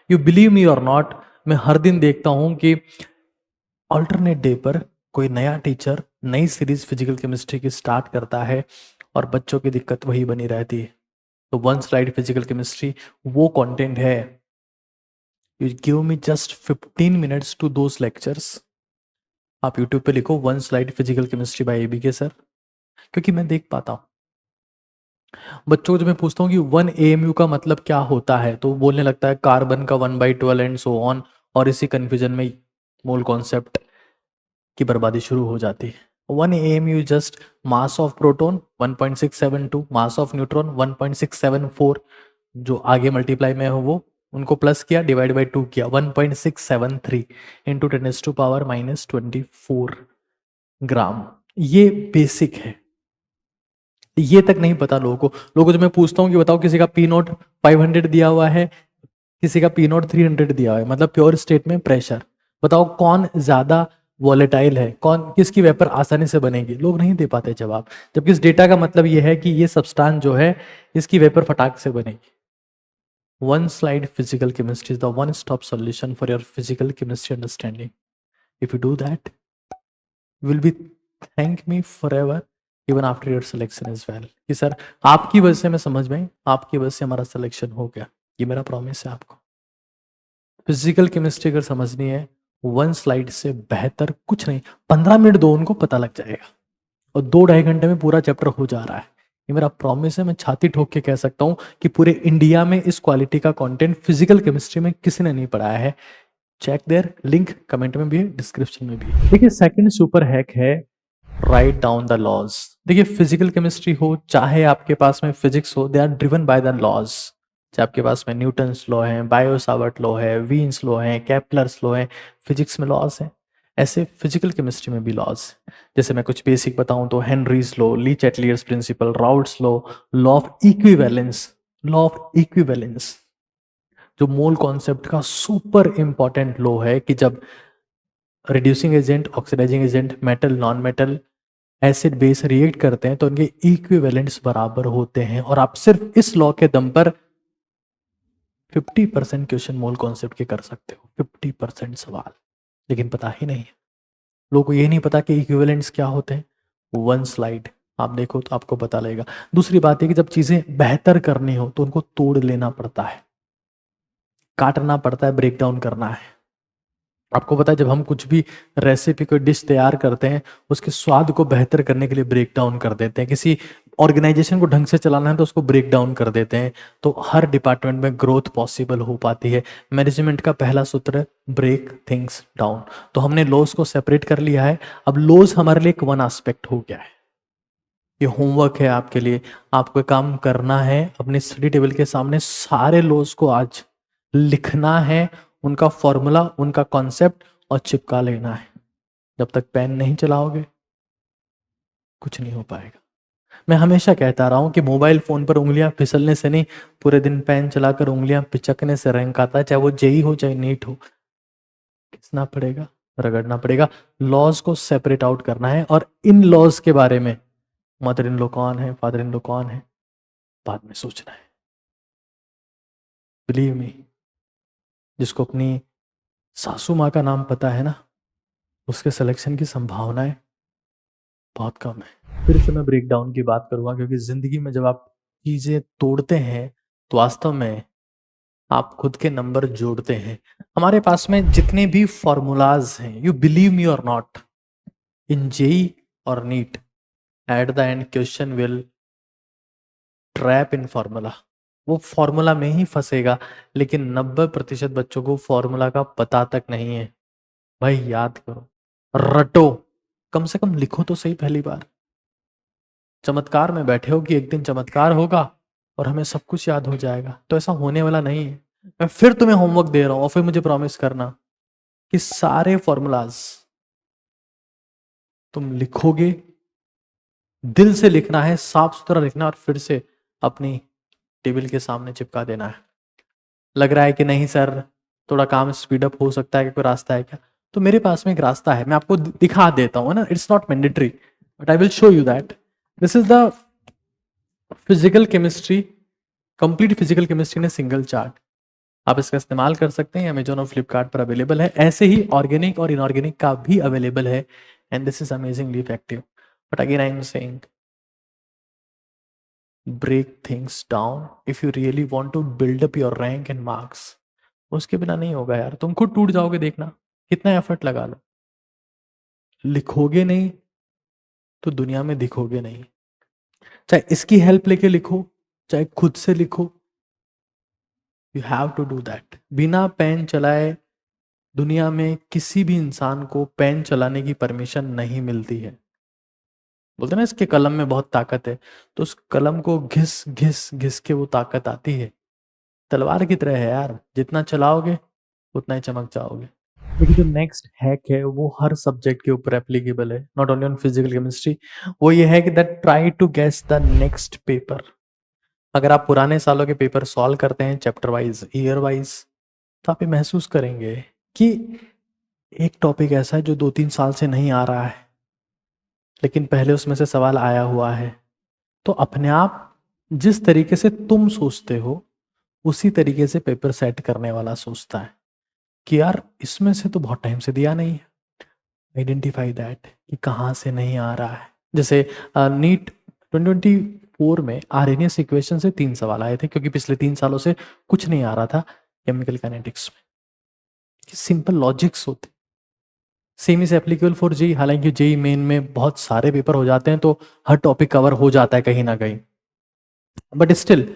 You believe me or not, मैं हर दिन देखता हूं कि ऑल्टरनेट डे पर कोई नया टीचर नई सीरीज फिजिकल केमिस्ट्री की स्टार्ट करता है और बच्चों की दिक्कत वही बनी रहती है। तो वन स्लाइड फिजिकल केमिस्ट्री वो कंटेंट है। You give me just 15 minutes to those lectures. आप यूट्यूब पे लिखो one slide physical chemistry by ABK sir, क्योंकि मैं देख पाता हूँ बच्चों को। जब मैं पूछता हूँ कि 1 AMU का मतलब क्या होता है तो वो बोलने लगता है कार्बन का 1/12 एंड सो ऑन, और इसी कंफ्यूजन में मोल कॉन्सेप्ट की बर्बादी शुरू हो जाती है। 1 AMU just mass of proton 1.672, mass of neutron 1.674, जो आगे मल्टीप्लाई में हो वो उनको प्लस किया, डिवाइड बाई 2 किया, 1.673 इंटू 10⁻⁻24 ग्राम। ये बेसिक है, ये तक नहीं पता लोगों को जब मैं पूछता हूँ कि बताओ किसी का पी नोट 500 दिया हुआ है, किसी का पी नोट 300 दिया हुआ है, मतलब प्योर स्टेट में प्रेशर, बताओ कौन ज्यादा वॉलेटाइल है, कौन किसकी वेपर आसानी से बनेगी, लोग नहीं दे पाते जवाब। जबकि इस डेटा का मतलब ये है कि ये सब्सटेंस जो है इसकी वेपर फटाक से बनेगी। One slide physical chemistry is the one stop solution for your physical chemistry understanding. If you do that you will be thank me forever even after your selection as well, कि sir आपकी वजह से मैं समझ में, आपकी वजह से हमारा सिलेक्शन हो गया। ये मेरा प्रॉमिस है आपको। फिजिकल केमिस्ट्री अगर समझनी है वन स्लाइड से बेहतर कुछ नहीं। 15 मिनट दो, उनको पता लग जाएगा, और 2-2.5 घंटे में पूरा चैप्टर हो जा रहा है। ये मेरा प्रॉमिस है, मैं छाती ठोक के कह सकता हूँ कि पूरे इंडिया में इस क्वालिटी का कंटेंट फिजिकल केमिस्ट्री में किसी ने नहीं पढ़ाया है। चेक देयर, लिंक कमेंट में भी है, डिस्क्रिप्शन में भी है। देखिए सेकंड सुपर हैक है राइट डाउन द लॉज। देखिए फिजिकल केमिस्ट्री हो चाहे आपके पास में फिजिक्स हो, they are driven by the laws. चाहे आपके पास में न्यूटन्स लॉ है, बायो सावर्ट लॉ है, वीन्स लॉ है, केपलर्स लॉ है, फिजिक्स में लॉज है, ऐसे फिजिकल केमिस्ट्री में भी लॉज। जैसे मैं कुछ बेसिक बताऊं तो Henry's law, Le Chatelier's principle, Raoult's law, law of equivalence, law of equivalence जो मोल कॉन्सेप्ट का सुपर इंपॉर्टेंट लॉ है कि जब reducing agent, oxidizing agent, metal, non metal, acid base react करते हैं तो उनके इक्विवेलेंट्स बराबर होते हैं। और आप सिर्फ इस लॉ के दम पर 50% क्वेश्चन मोल कॉन्सेप्ट के कर सकते हो, 50% सवाल। लेकिन पता ही नहीं है लोगों को, ये नहीं पता कि इक्विवेलेंट्स क्या होते हैं। वन स्लाइड आप देखो तो आपको पता लगेगा। दूसरी बात है कि जब चीजें बेहतर करनी हो तो उनको तोड़ लेना पड़ता है, काटना पड़ता है, ब्रेक डाउन करना है। आपको पता है जब हम कुछ भी रेसिपी कोई डिश तैयार करते हैं उसके स्वाद को बेहतर करने के लिए ब्रेक डाउन कर देते हैं। किसी ऑर्गेनाइजेशन को ढंग से चलाना है तो उसको ब्रेक डाउन कर देते हैं, तो हर डिपार्टमेंट में ग्रोथ पॉसिबल हो पाती है। मैनेजमेंट का पहला सूत्र ब्रेक थिंग्स डाउन। तो हमने लॉस को सेपरेट कर लिया है। अब लॉस हमारे लिए एक वन एस्पेक्ट हो गया है। ये होमवर्क है आपके लिए, आपको काम करना है, अपने स्टडी टेबल के सामने सारे लॉस को आज लिखना है, उनका फॉर्मूला, उनका कॉन्सेप्ट, और चिपका लेना है। जब तक पेन नहीं चलाओगे कुछ नहीं हो पाएगा। मैं हमेशा कहता रहा हूं कि मोबाइल फोन पर उंगलियां फिसलने से नहीं, पूरे दिन पेन चलाकर उंगलियां पिचकने से रैंक आता है। चाहे वो जेई हो चाहे नीट हो, घिसना पड़ेगा, रगड़ना पड़ेगा। लॉज को सेपरेट आउट करना है, और इन लॉज के बारे में मदर इन लॉ कौन है, फादर इन लॉ कौन है, बाद में सोचना है। बिलीव मी, जिसको अपनी सासू माँ का नाम पता है ना, उसके सिलेक्शन की संभावनाएं बहुत कम है। फिर से मैं ब्रेक डाउन की बात करूंगा, क्योंकि जिंदगी में जब आप चीजें तोड़ते हैं तो वास्तव में आप खुद के नंबर जोड़ते हैं। हमारे पास में जितने भी फॉर्मूलाज हैं, you believe me or not, in JEE or NEET, at the end question will trap in formula. वो फॉर्मूला में ही फंसेगा, लेकिन 90% बच्चों को फॉर्मूला का पता तक नहीं है। भाई याद करो, रटो, कम से कम लिखो तो सही पहली बार। चमत्कार में बैठे हो कि एक दिन चमत्कार होगा और हमें सब कुछ याद हो जाएगा, तो ऐसा होने वाला नहीं है। मैं फिर तुम्हें होमवर्क दे रहा हूं, और फिर मुझे प्रॉमिस करना कि सारे फॉर्मूलाज तुम लिखोगे, दिल से लिखना है, साफ सुथरा लिखना, और फिर से अपनी टेबल के सामने चिपका देना है। लग रहा है कि नहीं सर थोड़ा काम स्पीड अप हो सकता है, कि कोई रास्ता है क्या? तो मेरे पास में एक रास्ता है, मैं आपको दिखा देता हूँ ना। It's not mandatory but I will show you that. This is the physical chemistry, complete physical chemistry in a single chart. आप इसका इस्तेमाल कर सकते हैं, अमेजोन और फ्लिपकार्ट पर अवेलेबल है। ऐसे ही ऑर्गेनिक और इनऑर्गेनिक का भी अवेलेबल है, and this is amazingly effective. But again I am saying, break things down if you really want to build up your rank and marks। उसके बिना नहीं होगा यार, तुम खुद टूट जाओगे, देखना कितना एफर्ट लगा लो, लिखोगे नहीं तो दुनिया में दिखोगे नहीं। चाहे इसकी हेल्प लेके लिखो, चाहे खुद से लिखो, you have to do that. बिना पेन चलाए दुनिया में किसी भी इंसान को पेन चलाने की परमिशन नहीं मिलती है। बोलते ना इसके कलम में बहुत ताकत है, तो उस कलम को घिस घिस घिस के वो ताकत आती है। तलवार की तरह है यार, जितना चलाओगे उतना ही चमक जाओगे। देखिए जो नेक्स्ट हैक है वो हर सब्जेक्ट के ऊपर एप्लीकेबल है, not only on physical chemistry. वो ये है कि that try to guess the next paper. अगर आप पुराने सालों के पेपर सॉल्व करते हैं चैप्टर वाइज, ईयर वाइज, तो आप ये महसूस करेंगे कि एक टॉपिक ऐसा है जो 2-3 साल से नहीं आ रहा है, लेकिन पहले उसमें से सवाल आया हुआ है। तो अपने आप जिस तरीके से तुम सोचते हो उसी तरीके से पेपर सेट करने वाला सोचता है कि यार इसमें से तो बहुत टाइम से दिया नहीं है। आइडेंटिफाई दैट कि कहाँ से नहीं आ रहा है। जैसे नीट 2024 में आरएनए इक्वेशन से 3 सवाल आए थे, क्योंकि पिछले 3 सालों से कुछ नहीं आ रहा था केमिकल काइनेटिक्स में। सिंपल लॉजिक्स होते। Same is applicable for JEE. हालांकि जेई मेन में बहुत सारे पेपर हो जाते हैं तो हर टॉपिक कवर हो जाता है कहीं ना कहीं, बट स्टिल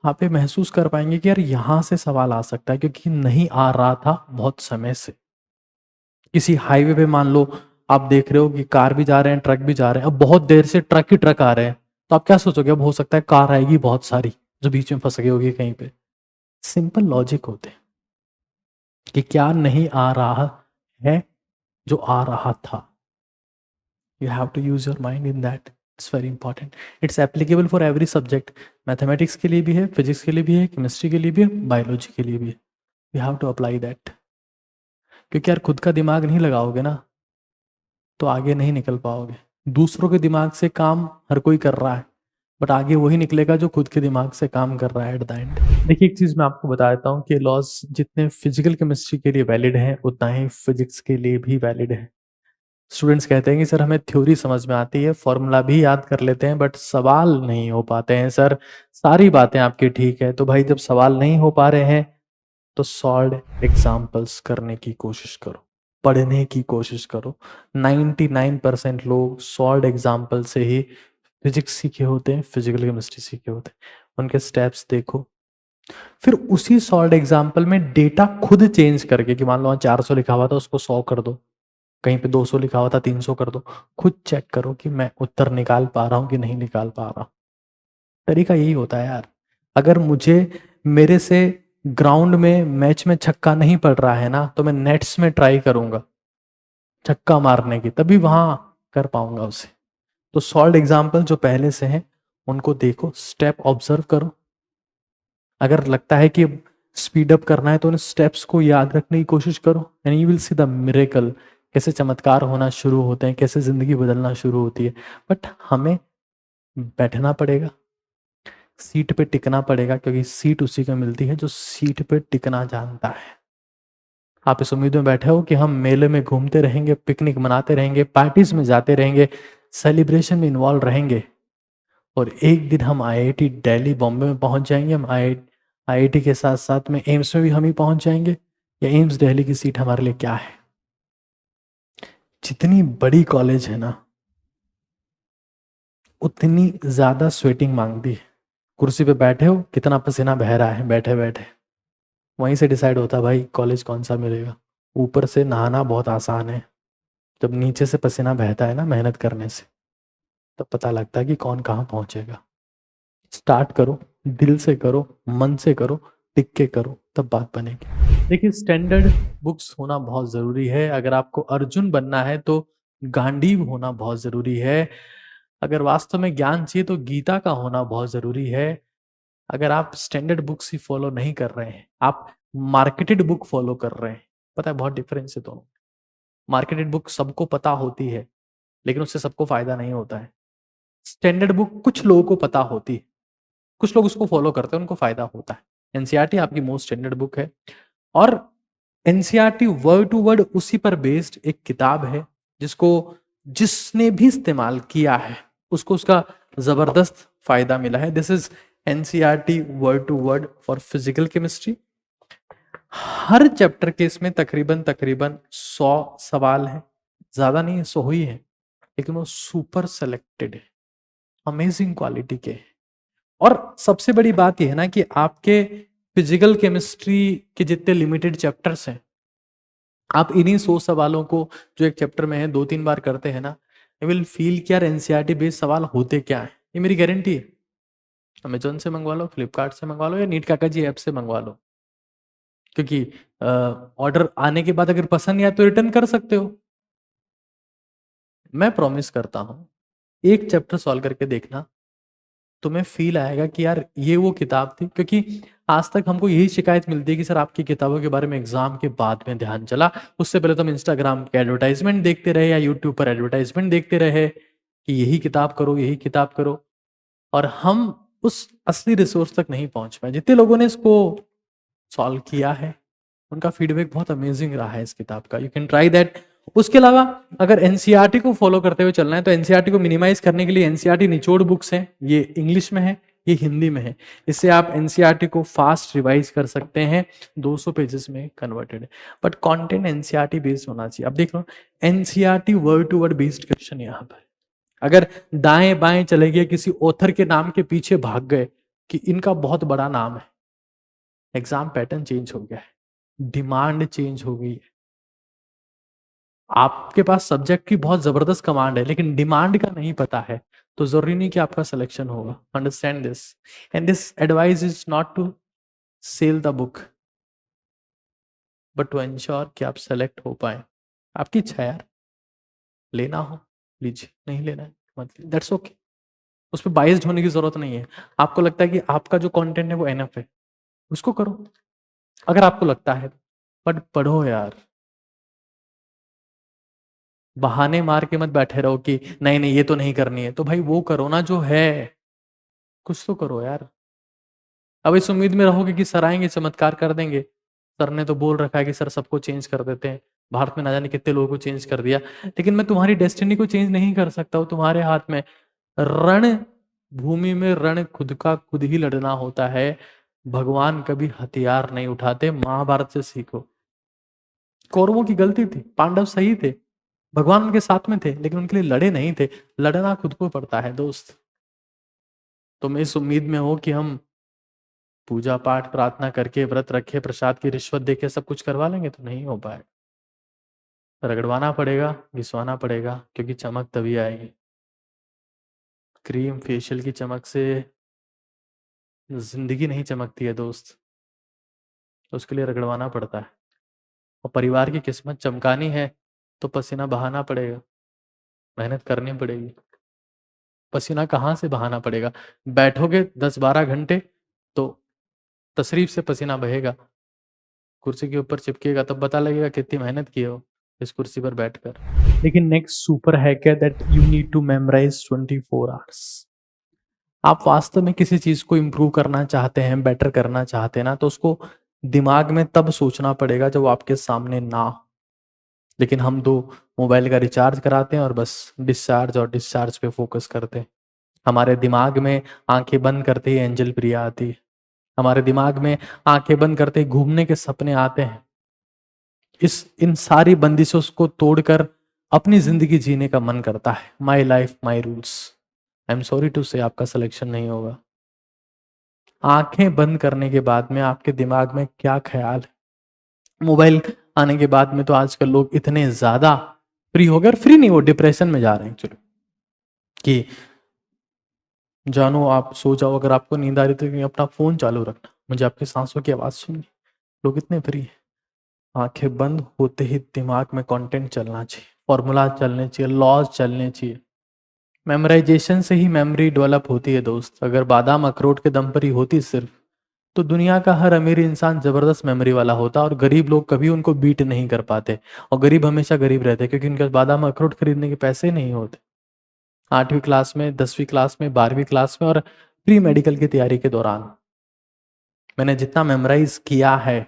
आप ये महसूस कर पाएंगे कि यार यहां से सवाल आ सकता है, क्योंकि नहीं आ रहा था बहुत समय से। किसी हाईवे पे मान लो आप देख रहे हो कि कार भी जा रहे हैं, ट्रक भी जा रहे हैं, अब बहुत देर से ट्रक ही ट्रक आ रहे हैं, तो आप क्या सोचोगे, अब हो सकता है कार आएगी बहुत सारी जो बीच में फंस गई होगी कहीं पे। सिंपल लॉजिक होते हैं कि क्या नहीं आ रहा है जो आ रहा था। You have to use your mind in that, it's very important. It's applicable for every subject. Mathematics के लिए भी है, फिजिक्स के लिए भी है, केमिस्ट्री के लिए भी है, बायोलॉजी के लिए भी है। You have to apply that, क्योंकि यार खुद का दिमाग नहीं लगाओगे ना तो आगे नहीं निकल पाओगे। दूसरों के दिमाग से काम हर कोई कर रहा है, बट आगे वही निकलेगा जो खुद के दिमाग से काम कर रहा है एट द एंड। देखिए एक चीज मैं आपको बता देता हूँ कि लॉज जितने फिजिकल केमिस्ट्री के लिए वैलिड हैं उतना ही फिजिक्स के लिए भी वैलिड है। स्टूडेंट्स कहते हैं कि सर हमें थ्योरी समझ में आती है, फॉर्मूला भी याद कर लेते हैं, बट सवाल नहीं हो पाते हैं। सर सारी बातें आपकी ठीक है, तो भाई जब सवाल नहीं हो पा रहे हैं तो सॉल्व एग्जाम्पल्स करने की कोशिश करो, पढ़ने की कोशिश करो। 99% लोग सॉल्व एग्जाम्पल से ही फिजिक्स सीखे होते हैं, फिजिकल केमिस्ट्री सीखे होते हैं। उनके स्टेप्स देखो, फिर उसी सॉल्व एग्जाम्पल में डेटा खुद चेंज करके, कि मान लो 400 लिखा हुआ था उसको 100 कर दो, कहीं पे 200 लिखा हुआ था 300 कर दो। खुद चेक करो कि मैं उत्तर निकाल पा रहा हूं कि नहीं निकाल पा रहा। तरीका यही होता है यार। अगर मुझे मेरे से ग्राउंड में मैच में छक्का नहीं पड़ रहा है ना, तो मैं नेट्स में ट्राई करूंगा छक्का मारने की, तभी वहां कर पाऊंगा उसे। तो सॉल्व एग्जाम्पल जो पहले से हैं उनको देखो, स्टेप ऑब्जर्व करो। अगर लगता है कि स्पीड अप करना है तो उन स्टेप्स को याद रखने की कोशिश करो, and you will see the miracle. कैसे चमत्कार होना शुरू होते हैं, कैसे जिंदगी बदलना शुरू होती है। बट हमें बैठना पड़ेगा, सीट पे टिकना पड़ेगा, क्योंकि सीट उसी को मिलती है जो सीट पे टिकना जानता है। आप इस उम्मीद में बैठे हो कि हम मेले में घूमते रहेंगे, पिकनिक मनाते रहेंगे, पार्टीज में जाते रहेंगे, सेलिब्रेशन में इन्वॉल्व रहेंगे, और एक दिन हम आईआईटी दिल्ली बॉम्बे में पहुंच जाएंगे। हम आईआईटी के साथ साथ में एम्स में भी हम ही पहुंच जाएंगे, या एम्स दिल्ली की सीट हमारे लिए क्या है। जितनी बड़ी कॉलेज है ना उतनी ज्यादा स्वेटिंग मांगती है। कुर्सी पे बैठे हो, कितना पसीना बह रहा है बैठे बैठे, वहीं से डिसाइड होता है भाई कॉलेज कौन सा मिलेगा। ऊपर से नहाना बहुत आसान है, जब नीचे से पसीना बहता है ना मेहनत करने से, तब पता लगता है कि कौन कहाँ पहुंचेगा। स्टार्ट करो, दिल से करो, मन से करो, टिक के करो, तब बात बनेगी। देखिए स्टैंडर्ड बुक्स होना बहुत जरूरी है। अगर आपको अर्जुन बनना है तो गांडीव होना बहुत जरूरी है। अगर वास्तव में ज्ञान चाहिए तो गीता का होना बहुत जरूरी है। अगर आप स्टैंडर्ड बुक्स ही फॉलो नहीं कर रहे हैं, आप मार्केटेड बुक फॉलो कर रहे हैं, पता है बहुत डिफरेंस है दोनों। मार्केटेड बुक सबको पता होती है, लेकिन उससे सबको फायदा नहीं होता है। स्टैंडर्ड बुक कुछ लोगों को पता होती है, कुछ लोग उसको फॉलो करते हैं, उनको फायदा होता है। एनसीईआरटी आपकी मोस्ट स्टैंडर्ड बुक है, और एनसीईआरटी वर्ड टू वर्ड उसी पर बेस्ड एक किताब है जिसको जिसने भी इस्तेमाल किया है उसको उसका जबरदस्त फायदा मिला है। This is NCERT word to word for physical chemistry. हर चैप्टर के इसमें तकरीबन तकरीबन 100 सवाल है, ज्यादा नहीं है, 100 ही है, लेकिन वो सुपर सेलेक्टेड है, अमेजिंग क्वालिटी के। और सबसे बड़ी बात यह है ना कि आपके फिजिकल केमिस्ट्री के जितने लिमिटेड चैप्टर्स हैं, आप इन्हीं 100 सवालों को जो एक चैप्टर में है 2-3 बार करते हैं ना, यू विल फील कि यार एनसीईआरटी बेस्ड सवाल होते क्या है। ये मेरी गारंटी है। अमेजोन से मंगवा लो, फ्लिपकार्ट से मंगवा लो, या नीट काका जी ऐप से मंगवा लो, क्योंकि ऑर्डर आने के बाद अगर पसंद नहीं आया तो रिटर्न कर सकते हो। मैं प्रॉमिस करता हूं, एक चैप्टर सॉल्व करके देखना, तुम्हें फील आएगा कि यार ये वो किताब थी। क्योंकि आज तक हमको यही शिकायत मिलती है कि सर आपकी किताबों के बारे में एग्जाम के बाद में ध्यान चला, उससे पहले तो हम इंस्टाग्राम के एडवर्टाइजमेंट देखते रहे या यूट्यूब पर एडवर्टाइजमेंट देखते रहे कि यही किताब करो, यही किताब करो, और हम उस असली रिसोर्स तक नहीं पहुंच पाए। जितने लोगों ने इसको सॉल्व किया है उनका फीडबैक बहुत अमेजिंग रहा है इस किताब का। You can try that. उसके अलावा अगर एनसीईआरटी को फॉलो करते हुए चलना है तो एनसीईआरटी को मिनिमाइज करने के लिए एनसीईआरटी निचोड़ बुक्स हैं, ये इंग्लिश में है, ये हिंदी में है। इससे आप एनसीईआरटी को फास्ट रिवाइज कर सकते हैं, 200 पेजेस में कन्वर्टेड है, बट कंटेंट एनसीईआरटी बेस्ड होना चाहिए। अब देख लो, NCERT word to word based question यहाँ पर, अगर दाएं बाएं चले गए, किसी ऑथर के नाम के पीछे भाग गए कि इनका बहुत बड़ा नाम है, एग्जाम पैटर्न चेंज हो गया है, डिमांड चेंज हो गई है। आपके पास सब्जेक्ट की बहुत जबरदस्त कमांड है लेकिन डिमांड का नहीं पता है, तो जरूरी नहीं कि आपका सिलेक्शन होगा। Understand this, and this advice is not to sell the book but to ensure कि आप सेलेक्ट हो पाए। आपकी इच्छा है यार, लेना हो लीजिए, नहीं लेना है मत, दैट्स ओके। उस पर बाइस्ड होने की जरूरत नहीं है। आपको लगता है कि आपका जो कंटेंट है वो एनफ है, उसको करो अगर आपको लगता है, बट पढ़ो यार। बहाने मार के मत बैठे रहो कि नहीं नहीं ये तो नहीं करनी है, तो भाई वो करो ना जो है, कुछ तो करो यार। अब इस उम्मीद में रहोगे कि सर आएंगे चमत्कार कर देंगे, सर ने तो बोल रखा है कि सर सबको चेंज कर देते हैं, भारत में ना जाने कितने लोगों को चेंज कर दिया, लेकिन मैं तुम्हारी डेस्टिनी को चेंज नहीं कर सकता हूँ, तुम्हारे हाथ में। रण भूमि में रण खुद का खुद ही लड़ना होता है, भगवान कभी हथियार नहीं उठाते, महाभारत से सीखो। कौरवों की गलती थी, पांडव सही थे, भगवान उनके साथ में थे, लेकिन उनके लिए लड़े नहीं थे। लड़ना खुद को पड़ता है दोस्त। तुम इस उम्मीद में हो कि हम पूजा पाठ प्रार्थना करके व्रत रखे प्रसाद की रिश्वत देके सब कुछ करवा लेंगे, तो नहीं हो पाएगा। रगड़वाना पड़ेगा, घिसवाना पड़ेगा, क्योंकि चमक तभी आएगी। क्रीम फेशियल की चमक से जिंदगी नहीं चमकती है दोस्त, तो उसके लिए रगड़वाना पड़ता है। और परिवार की किस्मत चमकानी है तो पसीना बहाना पड़ेगा, मेहनत करनी पड़ेगी। पसीना कहाँ से बहाना पड़ेगा? बैठोगे 10-12 घंटे तो तशरीफ से पसीना बहेगा, कुर्सी के ऊपर चिपकेगा तब पता लगेगा कितनी मेहनत की हो इस कुर्सी पर बैठकर। लेकिन नेक्स्ट सुपर हैक है that you need to memorize 24 hours. आप वास्तव में किसी चीज को इंप्रूव करना चाहते हैं, बेटर करना चाहते हैं ना, तो उसको दिमाग में तब सोचना पड़ेगा जब वो आपके सामने ना हो। लेकिन हम तो मोबाइल का रिचार्ज कराते हैं और बस डिस्चार्ज और डिस्चार्ज पे फोकस करते हैं। हमारे दिमाग में आंखें बंद करते ही एंजल प्रिया आती है, हमारे दिमाग में आंखें बंद करते ही घूमने के सपने आते हैं। इन सारी बंदिशों को तोड़कर अपनी जिंदगी जीने का मन करता है। My life my rules. I am sorry to say आपका सिलेक्शन नहीं होगा। आंखें बंद करने के बाद में आपके दिमाग में क्या ख्याल है? मोबाइल आने के बाद में तो आजकल लोग इतने ज्यादा फ्री हो गए, और फ्री नहीं, वो डिप्रेशन में जा रहे हैं एक्चुअली। कि जानो आप सो जाओ, अगर आपको नींद आ रही तो अपना फोन चालू रखना, मुझे आपकी सांसों की आवाज सुननी। लोग इतने फ्री है। आंखें बंद होते ही दिमाग में कंटेंट चलना चाहिए, फॉर्मूला चलने चाहिए, लॉज चलने चाहिए। मेमोराइजेशन से ही मेमोरी डेवलप होती है दोस्त। अगर बादाम अखरोट के दम पर ही होती सिर्फ, तो दुनिया का हर अमीर इंसान जबरदस्त मेमोरी वाला होता, और गरीब लोग कभी उनको बीट नहीं कर पाते। और गरीब हमेशा गरीब रहते क्योंकि उनके पास बादाम अखरोट खरीदने के पैसे नहीं होते। 8वीं क्लास में, 10वीं क्लास में, 12वीं क्लास में और प्री मेडिकल की तैयारी के दौरान मैंने जितना मेमोराइज किया है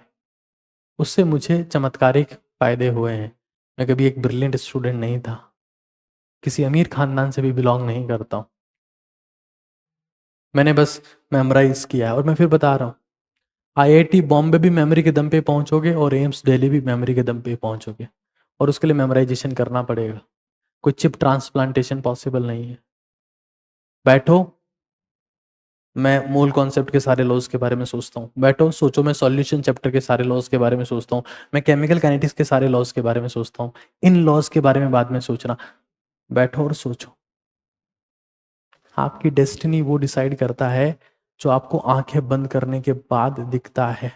उससे मुझे चमत्कारिक फायदे हुए हैं। मैं कभी एक ब्रिलियंट स्टूडेंट नहीं था, किसी अमीर खानदान से भी बिलोंग नहीं करता हूं। मैंने बस मेमोराइज किया है। और मैं फिर बता रहा हूँ, आईआईटी बॉम्बे भी मेमोरी के दम पे पहुंचोगे और एम्स दिल्ली भी मेमोरी के दम पे पहुंचोगे, और उसके लिए मेमोराइजेशन करना पड़ेगा। कोई चिप ट्रांसप्लांटेशन पॉसिबल नहीं है। बैठो, मैं मूल कॉन्सेप्ट के सारे लॉज के बारे में सोचता हूँ। बैठो सोचो, मैं सॉल्यूशन चैप्टर के सारे लॉज के बारे में सोचता हूँ। मैं केमिकल काइनेटिक्स के सारे लॉज के बारे में सोचता हूँ। इन लॉज के बारे में बाद में सोचना। बैठो और सोचो। आपकी डेस्टिनी वो डिसाइड करता है जो आपको आंखें बंद करने के बाद दिखता है।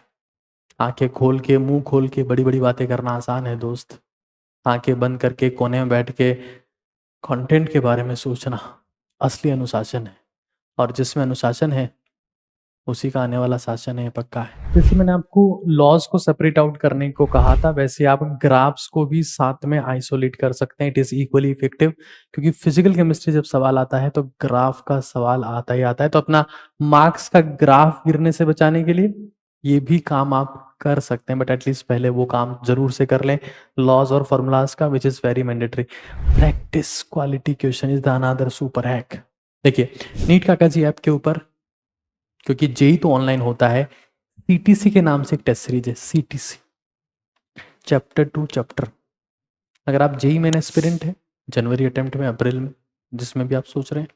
आंखें खोल के, मुंह खोल के बड़ी बड़ी बातें करना आसान है दोस्त। आंखें बंद करके कोने में बैठ के कंटेंट के बारे में सोचना असली अनुशासन है। और जिसमें अनुशासन है उसी का आने वाला शासन है, पक्का है। जैसे मैंने आपको लॉज को सेपरेट आउट करने को कहा था, वैसे आप ग्राफ्स को भी साथ में आइसोलेट कर सकते हैं। इट इज इक्वली इफेक्टिव, क्योंकि फिजिकल केमिस्ट्री जब सवाल आता है तो ग्राफ का सवाल आता ही आता है। तो अपना मार्क्स का ग्राफ गिरने से बचाने के लिए ये भी काम आप कर सकते हैं, बट एटलीस्ट पहले वो काम जरूर से कर लें, लॉज और फॉर्मूलाज का, which is very mandatory. Practice quality question is the another super hack. देखिए, नीट काका जी ऐप के ऊपर, क्योंकि जेई तो ऑनलाइन होता है, सीटीसी के नाम से एक टेस्ट सीरीज है, सीटीसी चैप्टर 2 चैप्टर। अगर आप जेई मेन एस्पिरेंट है, जनवरी अटेम्प्ट में, अप्रैल में, जिसमें भी आप सोच रहे हैं,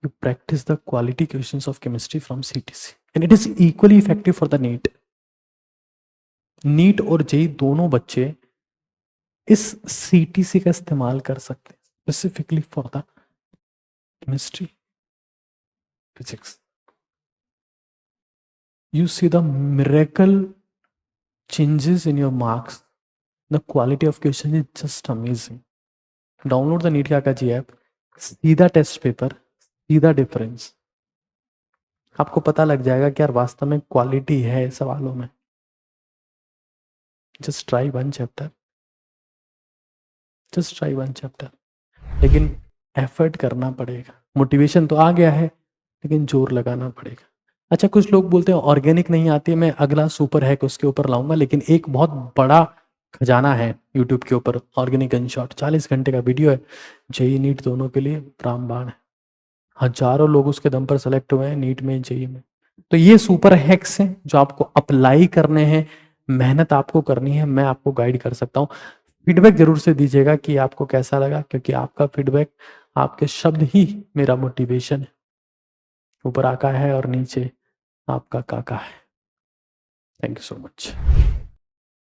you practice the quality questions of chemistry from CTC and it is equally effective for the NEET. NEET और जेई दोनों बच्चे इस सीटीसी का इस्तेमाल कर सकते हैं specifically for the chemistry physics. You see the miracle changes in your marks. The quality of question is just amazing. Download the NEET काका ऐप, सीधा टेस्ट पेपर, सीधा डिफरेंस। आपको पता लग जाएगा कि यार वास्तव में क्वालिटी है सवालों में। Just try one chapter, just try one chapter, लेकिन एफर्ट करना पड़ेगा। मोटिवेशन तो आ गया है, लेकिन जोर लगाना पड़ेगा। अच्छा, कुछ लोग बोलते हैं ऑर्गेनिक नहीं आती, मैं अगला सुपर हैक उसके ऊपर लाऊंगा, लेकिन एक बहुत बड़ा खजाना है यूट्यूब के ऊपर, ऑर्गेनिक गनशॉट, 40 घंटे का वीडियो है। जेई नीट दोनों के लिए रामबाण है। हजारों लोग उसके दम पर सेलेक्ट हुए हैं, नीट में, जेई में। तो ये सुपर हैक्स हैं जो आपको अप्लाई करने हैं, मेहनत आपको करनी है, मैं आपको गाइड कर सकता हूँ। फीडबैक जरूर से दीजिएगा कि आपको कैसा लगा, क्योंकि आपका फीडबैक, आपके शब्द ही मेरा मोटिवेशन है। ऊपर आका है और नीचे आपका काका है। Thank you so much.